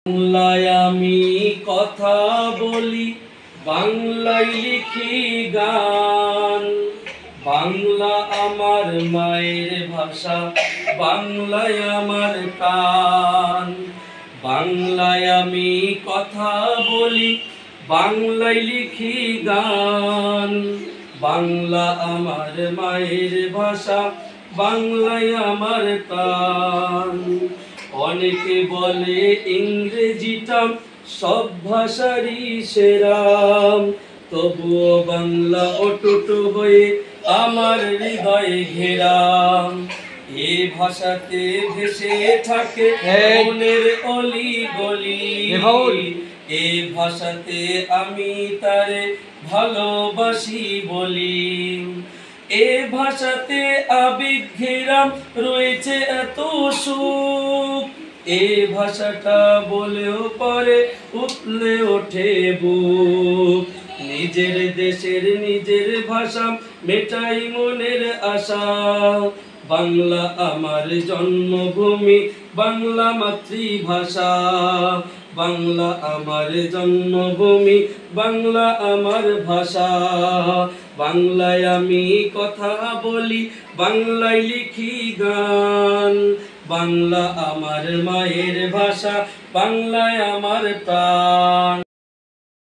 বাংলায় আমি কথা বলি, বাংলায় লিখি গান। বাংলা আমার মায়ের ভাষা, বাংলায় আমার প্রাণ। বাংলায় আমি কথা বলি, বাংলায় লিখি গান। বাংলা আমার মায়ের ভাষা, বাংলায় আমার প্রাণ। অনেকে বলে ইংরেজিটা সব ভাষারই সেরা, তবুও বাংলা অটুট হয়ে আমার হৃদয়ে ঘেরা। এ ভাষাতে ভেসে থাকে মনের অলি গলি, এ ভাষাতে আমি তারে ভালোবাসি বলি। এ ভাষাতে আবেগ ঘেরা রয়েছে এত সুখ, এ ভাষাটা বলেও পরে উতলে ওঠে বুক। নিজের দেশের নিজের ভাষা মেটাই মনের আশা। বাংলা আমার জন্মভূমি, বাংলা মাতৃভাষা। বাংলা আমার জন্মভূমি, বাংলা আমার ভাষা। বাংলায় আমি কথা বলি, বাংলায় লিখি গান। বাংলা আমার মায়ের ভাষা, বাংলায় আমার প্রাণ।